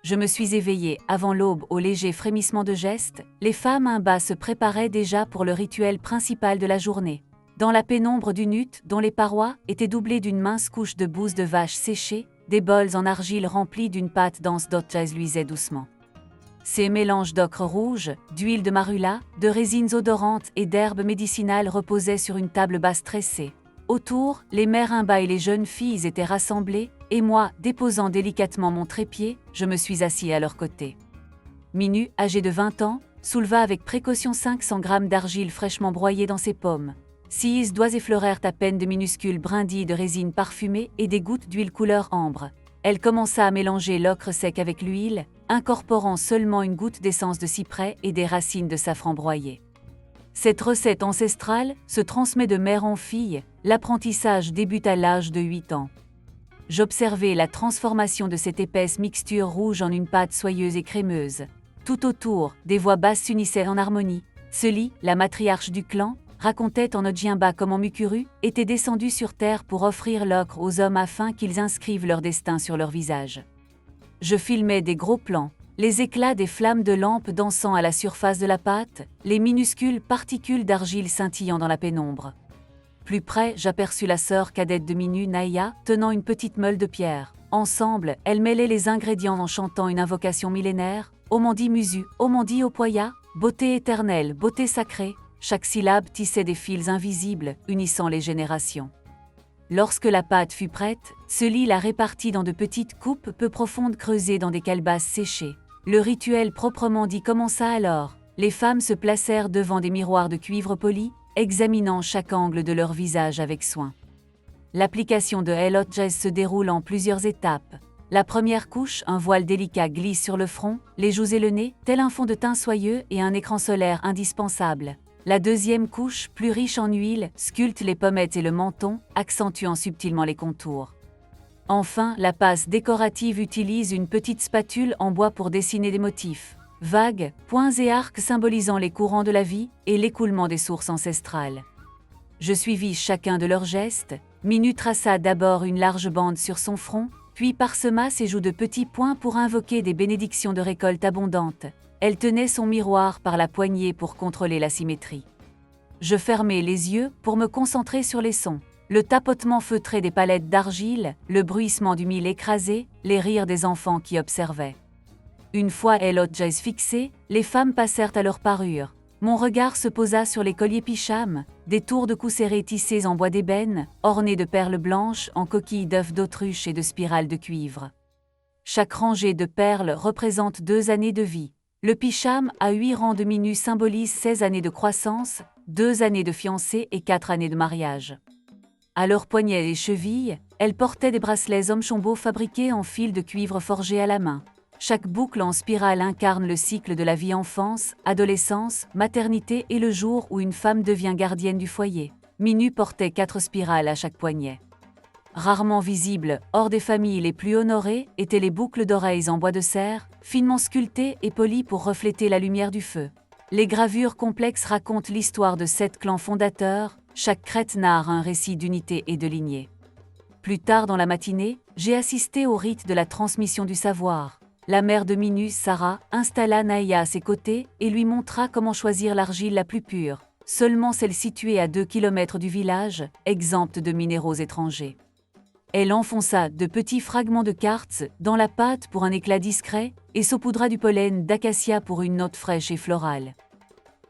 Je me suis éveillée avant l'aube au léger frémissement de gestes, les femmes un bas se préparaient déjà pour le rituel principal de la journée. Dans la pénombre d'une hutte dont les parois étaient doublées d'une mince couche de bouse de vache séchée, des bols en argile remplis d'une pâte dense d'otjaise luisaient doucement. Ces mélanges d'ocre rouge, d'huile de marula, de résines odorantes et d'herbes médicinales reposaient sur une table basse tressée. Autour, les mères imbas et les jeunes filles étaient rassemblées, et moi, déposant délicatement mon trépied, je me suis assis à leur côté. Minu, âgé de 20 ans, souleva avec précaution 500 grammes d'argile fraîchement broyée dans ses pommes. 6 doigts effleurèrent à peine de minuscules brindilles de résine parfumée et des gouttes d'huile couleur ambre. Elle commença à mélanger l'ocre sec avec l'huile, incorporant seulement une goutte d'essence de cyprès et des racines de safran broyées. Cette recette ancestrale se transmet de mère en fille, l'apprentissage débute à l'âge de 8 ans. J'observais la transformation de cette épaisse mixture rouge en une pâte soyeuse et crémeuse. Tout autour, des voix basses s'unissaient en harmonie. Seli, la matriarche du clan, racontait en Ojimba comment Mukuru était descendu sur terre pour offrir l'ocre aux hommes afin qu'ils inscrivent leur destin sur leur visage. Je filmais des gros plans, les éclats des flammes de lampes dansant à la surface de la pâte, les minuscules particules d'argile scintillant dans la pénombre. Plus près, j'aperçus la sœur cadette de Minu, Naya, tenant une petite meule de pierre. Ensemble, elles mêlaient les ingrédients en chantant une invocation millénaire, Omandi Musu, Omandi Opoya, beauté éternelle, beauté sacrée. Chaque syllabe tissait des fils invisibles, unissant les générations. Lorsque la pâte fut prête, Seli la répartit dans de petites coupes peu profondes creusées dans des calebasses séchées. Le rituel proprement dit commença alors. Les femmes se placèrent devant des miroirs de cuivre poli, examinant chaque angle de leur visage avec soin. L'application de El-Otjaise se déroule en plusieurs étapes. La première couche, un voile délicat glisse sur le front, les joues et le nez, tel un fond de teint soyeux et un écran solaire indispensable. La deuxième couche, plus riche en huile, sculpte les pommettes et le menton, accentuant subtilement les contours. Enfin, la passe décorative utilise une petite spatule en bois pour dessiner des motifs vagues, points et arcs symbolisant les courants de la vie et l'écoulement des sources ancestrales. Je suivis chacun de leurs gestes. Minu traça d'abord une large bande sur son front, puis parsema ses joues de petits points pour invoquer des bénédictions de récolte abondante. Elle tenait son miroir par la poignée pour contrôler la symétrie. Je fermai les yeux pour me concentrer sur les sons. Le tapotement feutré des palettes d'argile, le bruissement du mil écrasé, les rires des enfants qui observaient. Une fois El-Otjaise fixée, les femmes passèrent à leur parure. Mon regard se posa sur les colliers picham, des tours de cou serrés tissés en bois d'ébène, ornés de perles blanches en coquilles d'œufs d'autruche et de spirales de cuivre. Chaque rangée de perles représente 2 années de vie. Le picham à 8 rangs de Minu symbolise 16 années de croissance, 2 années de fiancée et 4 années de mariage. À leurs poignets et chevilles, elles portaient des bracelets omchombo fabriqués en fil de cuivre forgé à la main. Chaque boucle en spirale incarne le cycle de la vie enfance, adolescence, maternité et le jour où une femme devient gardienne du foyer. Minu portait 4 spirales à chaque poignet. Rarement visibles, hors des familles les plus honorées, étaient les boucles d'oreilles en bois de serre, finement sculptées et polies pour refléter la lumière du feu. Les gravures complexes racontent l'histoire de 7 clans fondateurs, chaque crête narre un récit d'unité et de lignée. Plus tard dans la matinée, j'ai assisté au rite de la transmission du savoir. La mère de Minu, Sarah, installa Naya à ses côtés et lui montra comment choisir l'argile la plus pure, seulement celle située à 2 km du village, exempte de minéraux étrangers. Elle enfonça de petits fragments de quartz dans la pâte pour un éclat discret et saupoudra du pollen d'acacia pour une note fraîche et florale.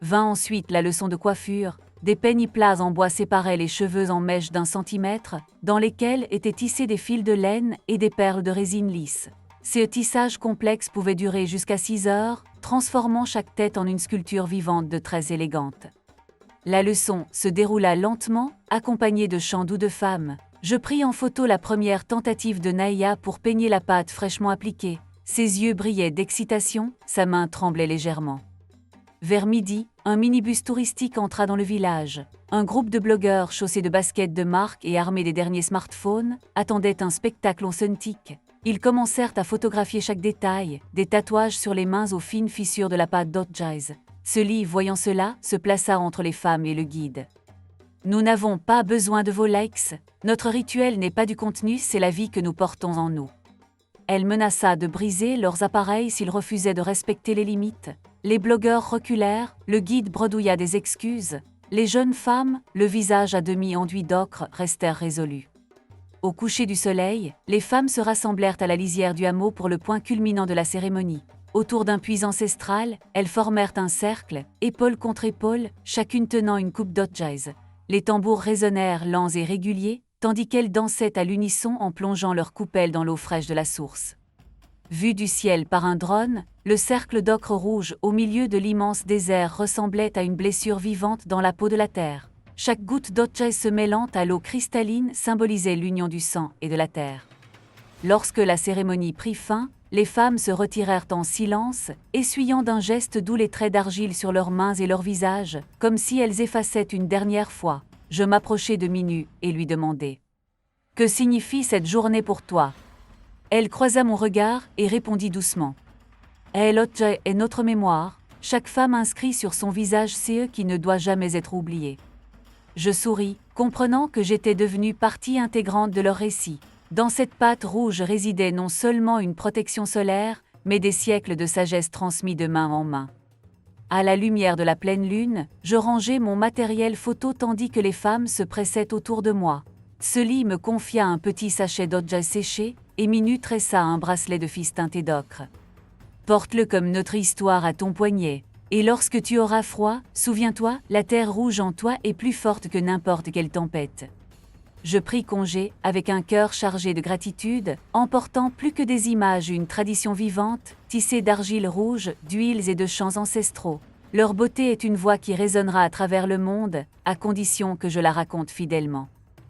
Vint ensuite la leçon de coiffure. Des peignes plats en bois séparaient les cheveux en mèches d'1 centimètre, dans lesquels étaient tissés des fils de laine et des perles de résine lisse. Ces tissages complexes pouvaient durer jusqu'à 6 heures, transformant chaque tête en une sculpture vivante de très élégante. La leçon se déroula lentement, accompagnée de chants doux de femmes. Je pris en photo la première tentative de Naya pour peigner la pâte fraîchement appliquée. Ses yeux brillaient d'excitation, sa main tremblait légèrement. Vers midi, un minibus touristique entra dans le village. Un groupe de blogueurs chaussés de baskets de marque et armés des derniers smartphones attendait un spectacle authentique. Ils commencèrent à photographier chaque détail, des tatouages sur les mains aux fines fissures de la pâte d'Otjaise. Seli, voyant cela, se plaça entre les femmes et le guide. « Nous n'avons pas besoin de vos likes. Notre rituel n'est pas du contenu, c'est la vie que nous portons en nous. Elle menaça de briser leurs appareils s'ils refusaient de respecter les limites. Les blogueurs reculèrent, le guide bredouilla des excuses. Les jeunes femmes, le visage à demi enduit d'ocre, restèrent résolues. Au coucher du soleil, les femmes se rassemblèrent à la lisière du hameau pour le point culminant de la cérémonie. Autour d'un puits ancestral, elles formèrent un cercle, épaule contre épaule, chacune tenant une coupe d'otjaise. Les tambours résonnèrent lents et réguliers, tandis qu'elles dansaient à l'unisson en plongeant leurs coupelles dans l'eau fraîche de la source. Vu du ciel par un drone, le cercle d'ocre rouge au milieu de l'immense désert ressemblait à une blessure vivante dans la peau de la terre. Chaque goutte d'otjaise se mêlant à l'eau cristalline symbolisait l'union du sang et de la terre. Lorsque la cérémonie prit fin, les femmes se retirèrent en silence, essuyant d'un geste doux les traits d'argile sur leurs mains et leurs visages, comme si elles effaçaient une dernière fois. Je m'approchai de Minu et lui demandai « Que signifie cette journée pour toi ?» Elle croisa mon regard et répondit doucement « El Otjae est notre mémoire, chaque femme inscrit sur son visage ce qui ne doit jamais être oublié. » Je souris, comprenant que j'étais devenue partie intégrante de leur récit. Dans cette pâte rouge résidait non seulement une protection solaire, mais des siècles de sagesse transmis de main en main. À la lumière de la pleine lune, je rangeai mon matériel photo tandis que les femmes se pressaient autour de moi. Sully me confia un petit sachet d'otjae séché, et Minu tressa un bracelet de fils teinté d'ocre. « Porte-le comme notre histoire à ton poignet. Et lorsque tu auras froid, souviens-toi, la terre rouge en toi est plus forte que n'importe quelle tempête. » Je pris congé, avec un cœur chargé de gratitude, emportant plus que des images une tradition vivante, tissée d'argile rouge, d'huiles et de chants ancestraux. Leur beauté est une voix qui résonnera à travers le monde, à condition que je la raconte fidèlement.